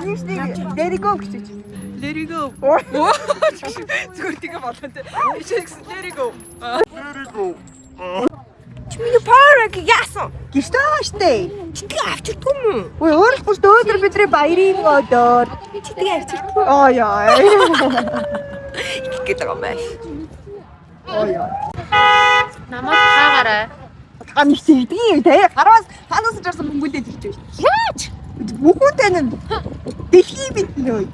Let it go гэж. Let it go. Зүгээр тэгээ болоо тэ. Let it go. Чиний парк яасан? Гэртээ штэ. Чигээ авчирдгүй юм уу? Ой, өөрөлдөхөс өөдөр бидний баярын өдөр. Чигээ авчирдгүй. Оо яа. Их гэдэг юм байна. Оо яа. Намайг хаагаарай. Ам хийдгийг те. Хараас ханаас жарсан мөнгөлээд ирж байна. Яаж? Бүхүүтэй нь дэлхий бидний үе.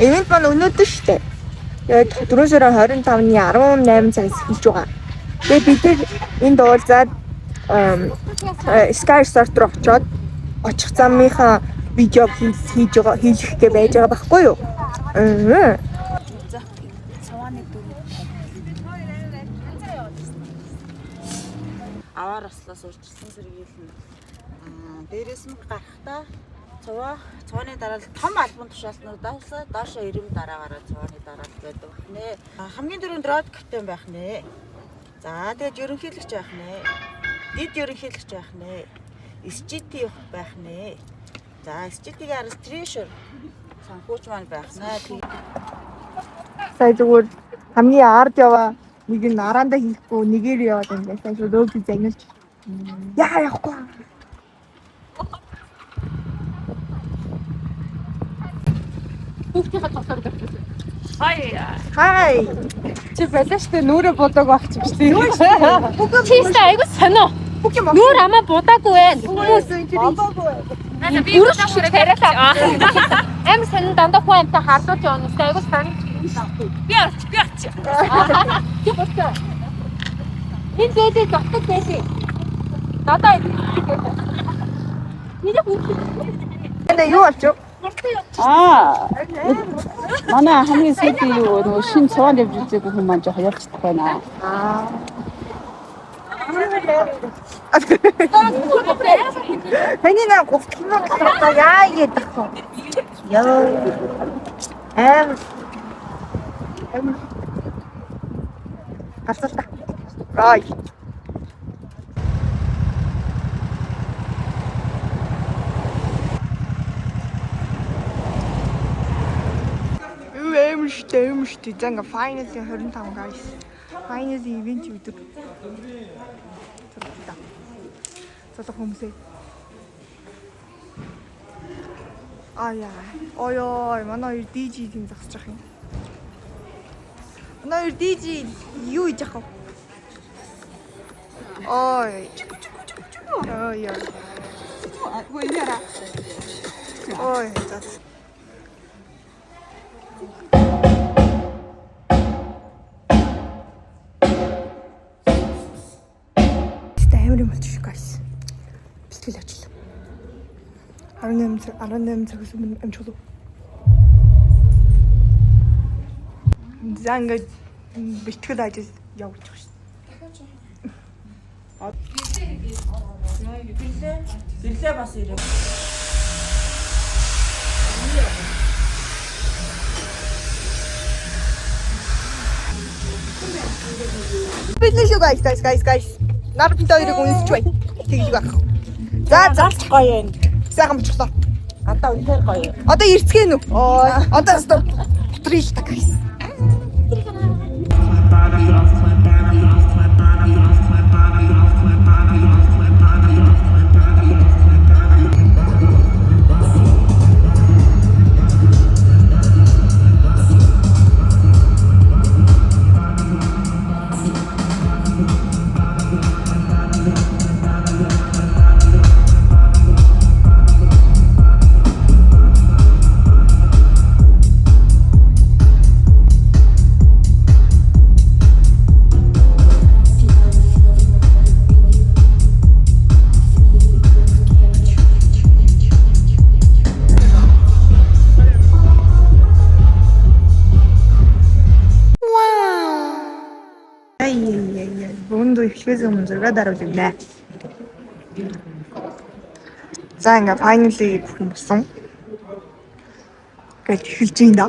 Event маань өнөөдөр штэ. Тэгээд 4 сарын 25-ны 18 цагаас эхэлж байгаа. Тэгээд бид энд уулзаад Sky Resort руу очиод очих замынхаа видео хийж байгаа хийх гэж байж байгаа байхгүй юу? Аваар ослоос урьдчилсан сэргийлнэ. Дээрээс нь гарахтаа цооны дараалал том альбом тушаалтнуудаас доошо 90 дараагаараа цооны дараалал байдаг нэ. Хамгийн дөрөнд род капитан байх нэ. За тэгээд ерөнхийлөгч байх нэ. Дид ерөнхийлөгч байх нэ. SGT байх нэ. За SGT-ийн араас Treasure санхүүч маань байх нэ. Сая зүгээр хамгийн ард яваа нэг нь араандаа хийхгүй нэгээр яваад байна. Сая шууд өөг загнуулж. Яа явахгүй. Хүүхдийн хатгаар тавьчихсан. Хай. Чи байлаа штэ нүрэ бодог байх юм шүү дээ. Чи ихтэй айгу сонио. Нүур амаа будаагүй байна. Би үрж шиг тариалаа. Аим сонин дандаа хүн амтай харлууч явна. Айгу сонио. Би арч. Чи боцоо. Энэ дээд дотор дээд. Надаа энэ. Энд юу болчих? манай хамгийн сүүлийн юу нөгөө шин цуван явж үзээгүй хүмүүс маань жоохон явчихдаг байна. Таны наа гоцлоо яа гэдэг вэ? Яа. Гацалта. Рай. Эмштэй зэнга finally 25 guys. Finally event үүдэг. Цото хүмүүсээ. Ой, манай DJ-ийн зогсож байгаа юм. Манай DJ юу хийж байгаа вэ? Ой. Ой, зас. Guys. Бэлтгэл ажиллаа. 18 цагаас өмнө амжуулав. За ингээд бэлтгэл ажил явуулж байгаа шүү. Бирлээ бас ирээ. Бирлээ шүү guys. Нарбинтаа ирэх үнсч бай. Тэглэг байх. За Зарч гоё юм. сайхан бочлоо. Одоо үнээр гоё. Одоо ирцгэн үү? Одоо өстө бутриш та guys. Бөөндөө эхлэхээс өмнө зураг даруул өгнэ. За ингээ finally бүх юм болсон. гэж хэлж юм да.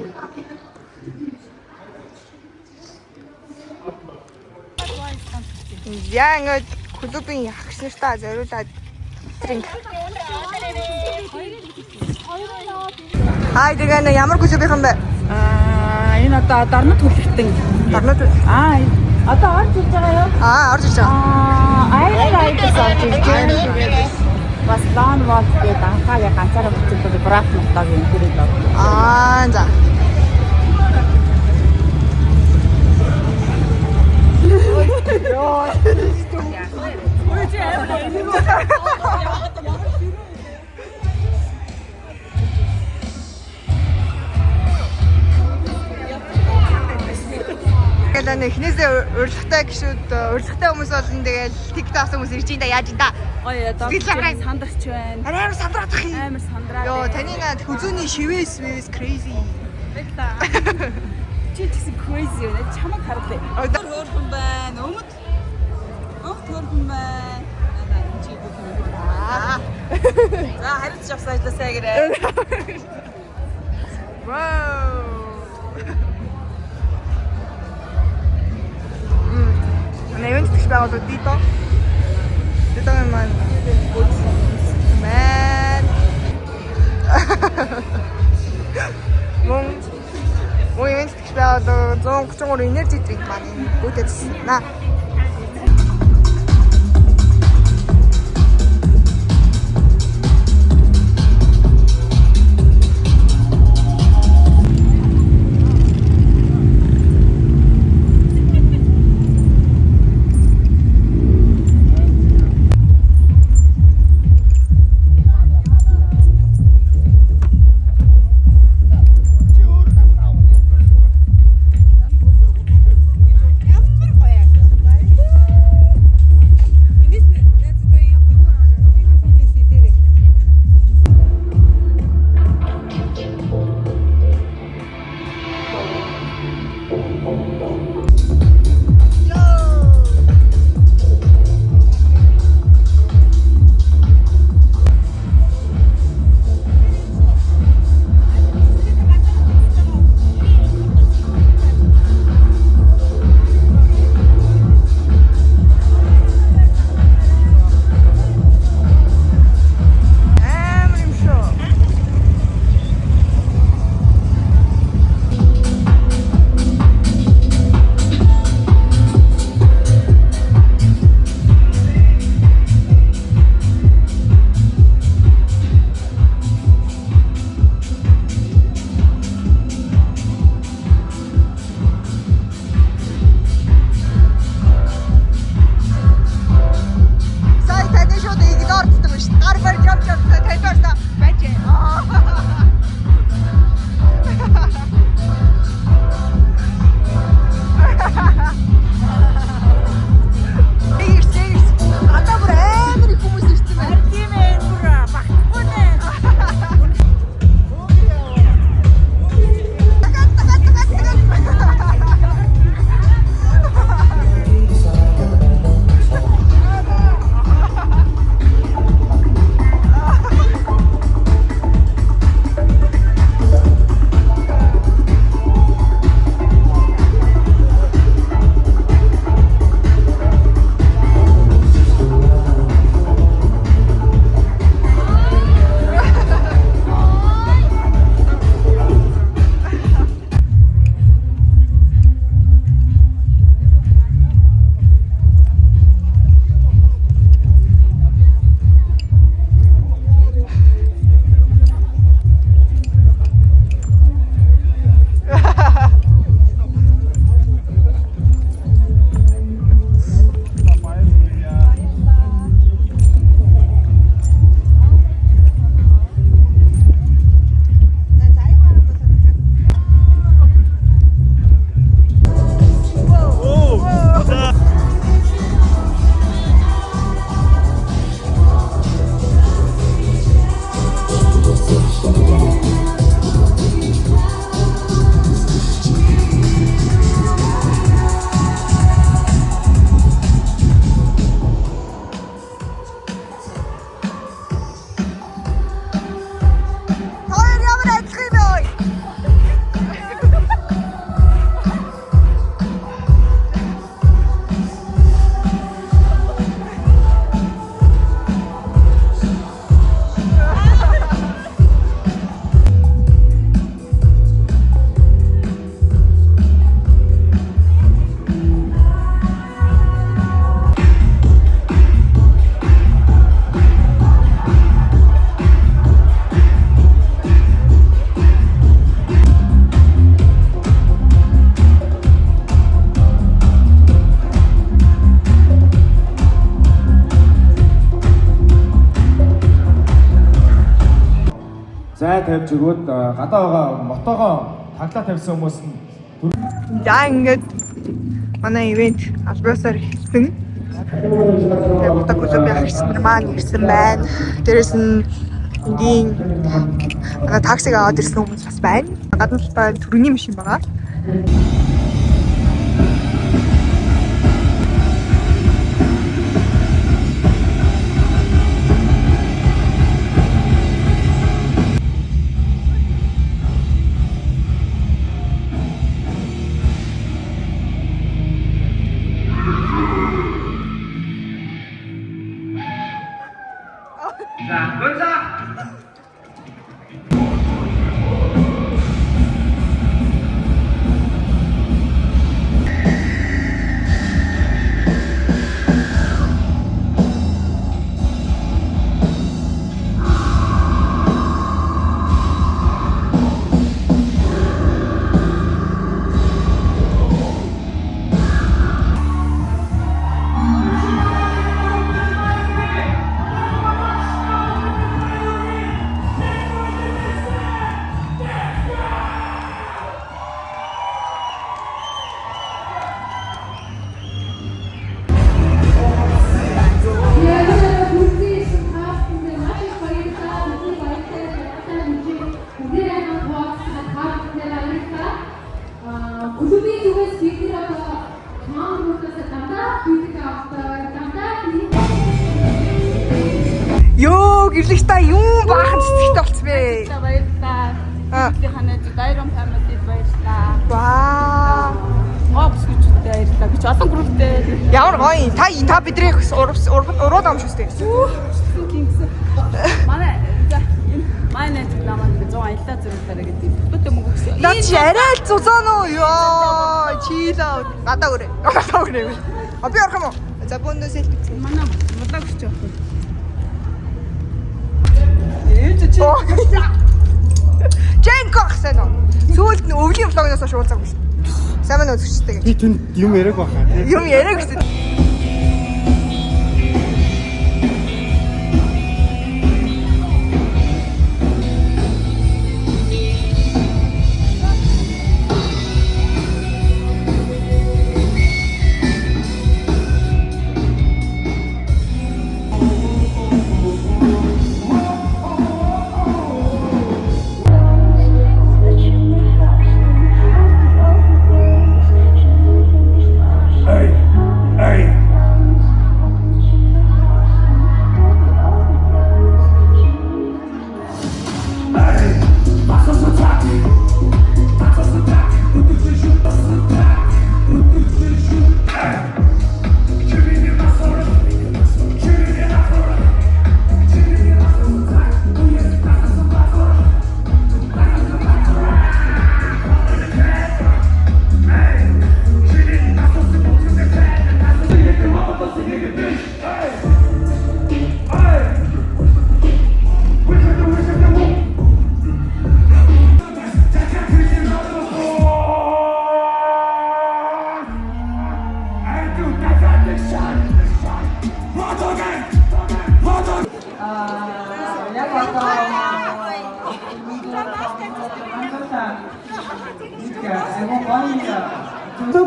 Яа ингээд клубын ягч нартаа зориулаад drink. Хай тэгээ ямар клубийнхан бэ? Энэ одоо Дарнад төлөвтөн. Дарнад. Одоо орж ирж байгаа юу? Орж ирж байгаа. Айрын райдс орж ирж байна. Бас лаан вол гэдэг анхаагийн ганцаараа бүтээдэг брак нутагийн хэрэг байна. За. Тэгэл эхнээсээ урилгатай гişүүд урилгатай хүмүүс болно тэгэл TikTok хүмүүс ирж ин да яаж ин да. Гоё одоо сандарч байна. Амар сандраадах юм. Амар сандраа. Йоо таны над хүзүүний шивээс crazy. Чи гэсэн crazy байна. Чамаг харлаа. Хөөрхөн байна. Өмд хөөрхөн байна. Чи бүхэн. За харин ч явсаа ажиллаа сайграа. Вау. Event гэж байгууллагууд dito. Dito naman. Man. Мөн event гэж байгууллагууд 133 energy drink маань үүдэжсэн. зай тавьж өгөөд гадаагаа мотогоо таглаа тавьсан хүмүүс нь За ингээд манай ивент албаасаар хэлсэн. Тэгээд одоо клуб явахсан маань ирсэн байна. Дээрээс нь энгийн манай таксиг аваад ирсэн хүмүүс бас байна. Гадна талдаа төрөний машин байгаа. Ёо, гэрлэгч та юм баахан цэцэгтэй болцсон бэ? Баярлалаа. Би ханаад Дайрон family-д баярлалаа. Вау. Мопс гэжтэй баярлалаа. Би ч олон групптэй. Ямар гоё. Та бидний урууд амш үстэй. Манай намайг 100 аяллаа зөвлөлөө гэдэг. Бүтэн мөнгө өгсөн. Наа чи арай л зузаан уу? Ёо, чилээ. Гадаа өрөө. Гадаа өрөө. А би орох юм уу? За бөөндөөс хэлчихсэн. Манай мулаг өгч явах. Жэнк ахсан уу? Сүүлд нь өвлийн влогноос шуулцаагүй шүү. Сайн мань үзэгчтэй гэж. би түн юм яриаг баха тийм. Юм яриаг гэсэн.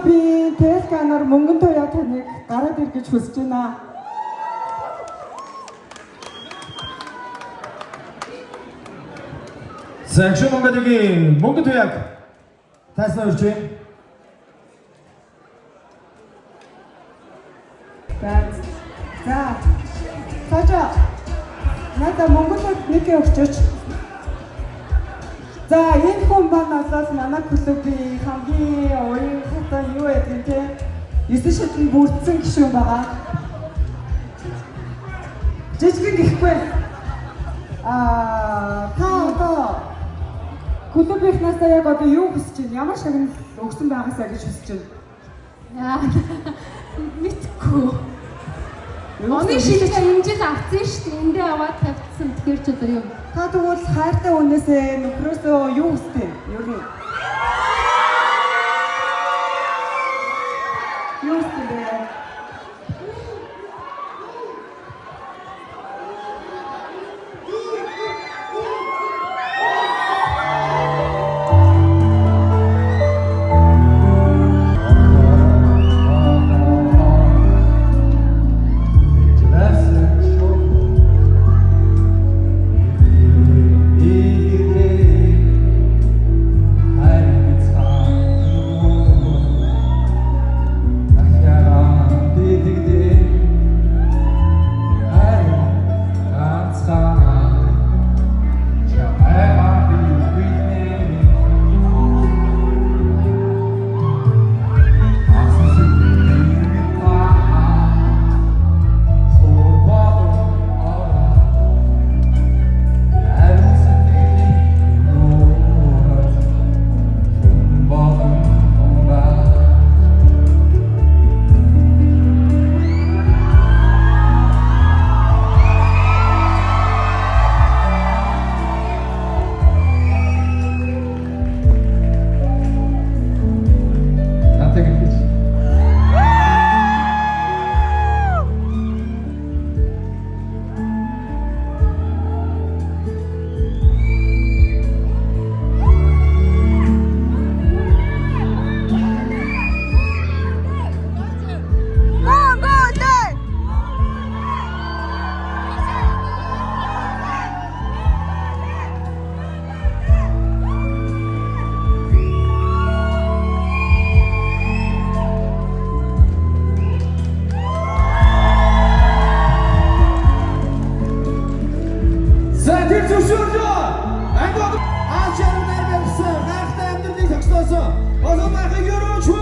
Би Тэсканаар мөнгөн туяа таныг гараад ир гэж хүсэж байна. Сагш Монголын мөнгө туяаг тааснаа урьж байна. За. Цаашаа. Надаа Монголд нэг өгчөөч. За, энэ хүн банаас манай клубын хамгийн уян хатан юу гэдэг те 9 шатны бүрдсэн гишүүн байгаа. Жижигэн гэхгүй. Та одоо клубынхнаас яг одоо юу хүсэж байна? Ямар шагнал өгсөн байгаасаа гэж хүсэж байна? Мэдгүй. Оны шилжиж хэмжил авсан шүү дээ. Эндээ аваад тавьчихсан. Тэгэхээр ч одоо юу? Та тэгвэл хайртай хүнээсээ нөхрөөсөө юу хүсдэг? Ер нь. Юу хүсдэг бэ? 있어서 어서 막을 열어줘.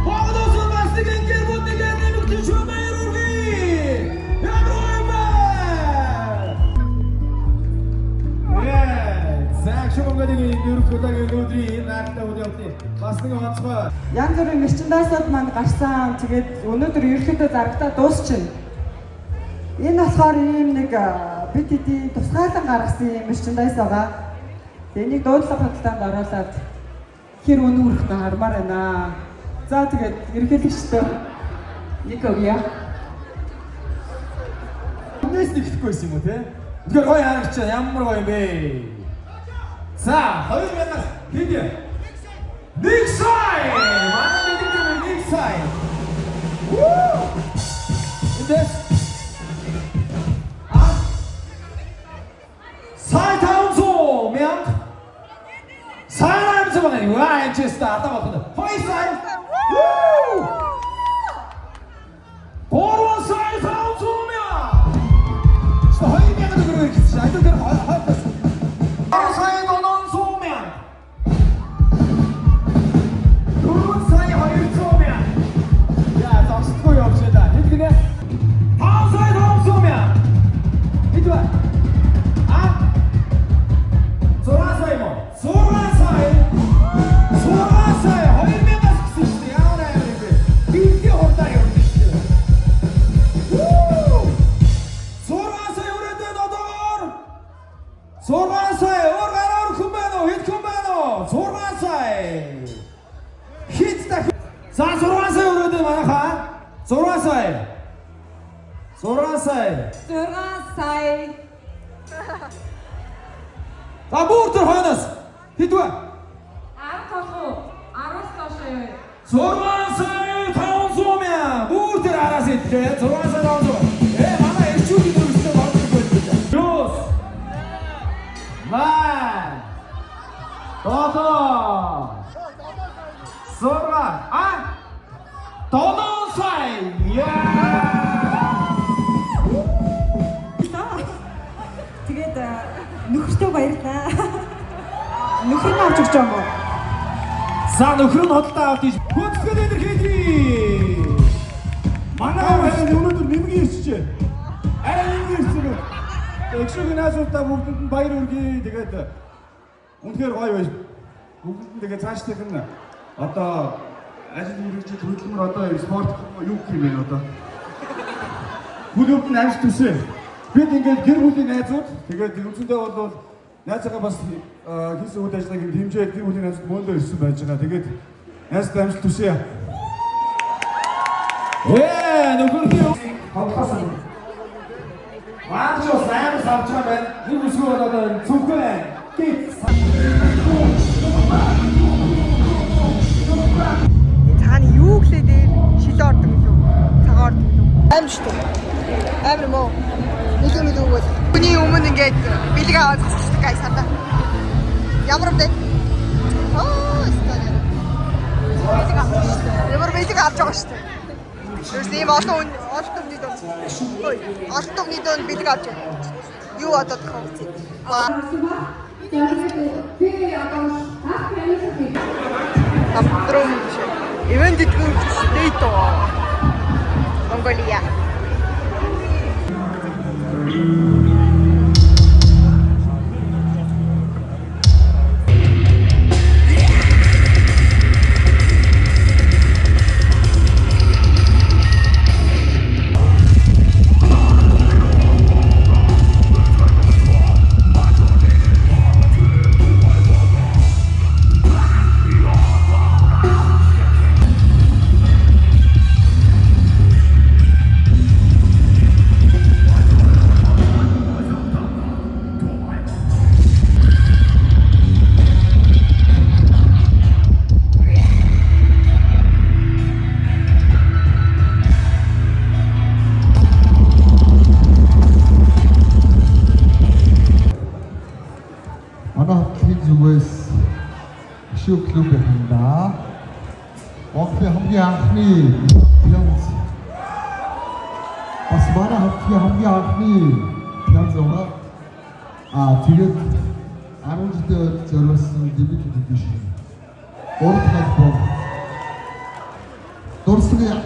어디서 마스긴 길고 내가 내 목줄 주마이 루기 야로이바. 예, 싹쇼가 되기 누르고다가 누드리 나한테 오디 없니? 마스긴 онцгой. Янз бүрийн мерчендайсууд маань гарсан. Тэгээд өнөөдөр ерөөхдөө зарагтаа дуусчихна. Энэ болохоор ийм нэг бид хэдийн тусгаалan гаргасан юм мерчендайс байгаа. Энийг дуудлага худалдаанд оруулаад хэр үнэ өрөхтэй хармаар байна. За тэгээд ерөнхийлөгчдөө нэг өгье. Үнээс нэгдэхгүйсэн юм уу те? Тэгэхээр гоё харагч ямар гоё юм бэ? За, 2000-аас хийдэ. Нэг сая! Манай мэдээгээр нэг сая. Вуу! Эндээс 사이타운소 명 사람 저번에 와 인체스타 아따봤거든 호이사이 고로 사이타운소 명 진짜 허이명도 그렇게 진짜 아이들들 허이했어 고로 사이 도non 소명 고로 사이 허이소명 야 정신거리 없애다 이렇게 그냥 다음 사이 다음 소명 이리 와 Sorasay mo. Sorasay. Sorasay. Hayır mı nasıl işte ya oraya bir. Bilgi orada yok işte. Sorasay orada doğru. Sorasay orada kumano hit kumano. Sorasay. Hit tak. Sa sorasay orada bana ha. Sorasay. Sorasay. Sorasay. За бүртэр хойноос хэдвэ? 10 тошоо. 6 сая 500 мянга. Бүртэр араас идэхээ 6 сая 500. Манай эрчүүгийн нөөцтэй болдог байлгүй. Юус. Маа. Тото. Сора. Тодон сая. Тэгээд нөхөртөө баярлаа. Нөхөр нь авч өгч байгаа юм уу? За нөхөр нь хөдөлთა авт ийш. Хөдөлгөөд илэрхийлье. Манай өнөөдөр нэмгийн ирчихэ. Арай нэмгийн ирчихэ. Экшгийн асуултаа бүгдэнд нь баяр хүргэе. Тэгээд үнэхээр гоё байж. Бүгдэнд нь тэгээд цаашдах нь одоо ажил үргэлжлэх хөдөлмөр одоо спорт юу гэх юм бэ одоо. Бүлүүд нь амжилт хүсье. Бид ингээд гэр бүлийн найзууд тэгээд үндсэндээ бол найзаагаа бас хийсэн үйл ажиллагааг хэмжээд гэр бүлийн найзууд мөндөө ирсэн байж байгаа. Тэгээд найзтай амжилт хүсье. нөхөрхий хавхасан. Маачо сайн савч байна. Нэг үсгүй одоо цүнхээ гит. Цаана юу гэлээ дээр шил ордог юм уу? Цагаан ордог юм уу? Аим шүү дээ. Амир мó. Нэг юм өгөөд. Хүний өмнө ингээд бэлэг аваад засчихдаг гай сарда. Ямар вэ? Ямар бэлэг авч байгаа шүү дээ. Тэрс ийм олон хүний донд. Ой, олон хүний донд бэлэг авч байгаа. Юу одод хав. Амтром ивент итгэн дэйто. Монголия. клуб байна. Монголын хамгийн анхны пянз. Бас манай хамгийн анхны пянз байгаа. Тэгээд 10 жилээр зориулсан дебют биш. Урдмал бом. Дурсгая.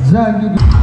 За ингэ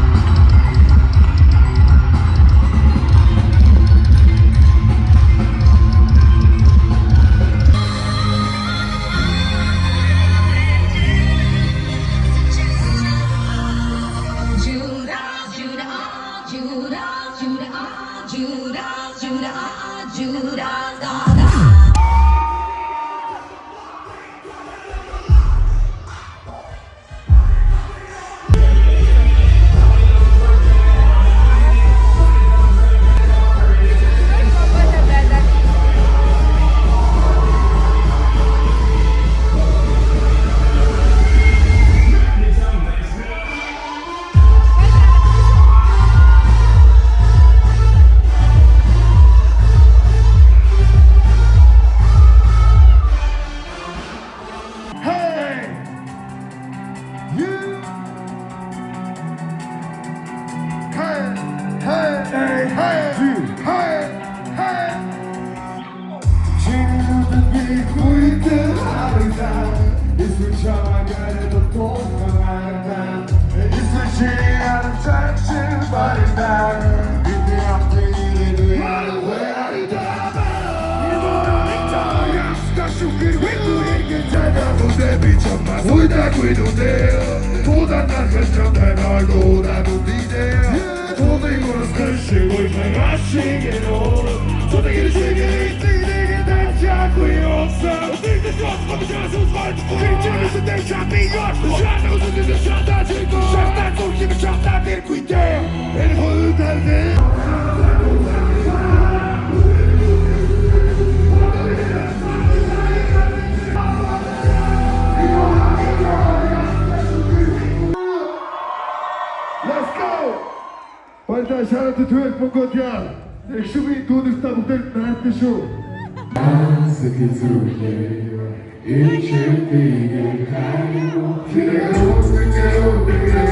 Баярлалаа шараад түвэх Монголиа. Их шүмийн дүүнэртээ бүгд наадсан шүү.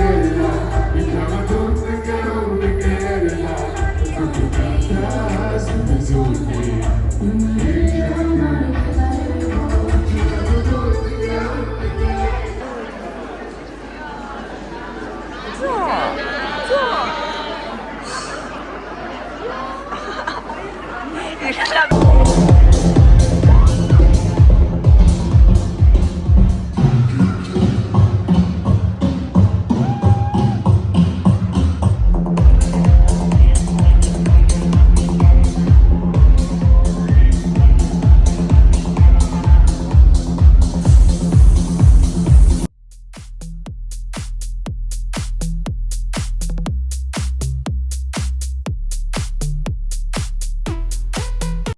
It's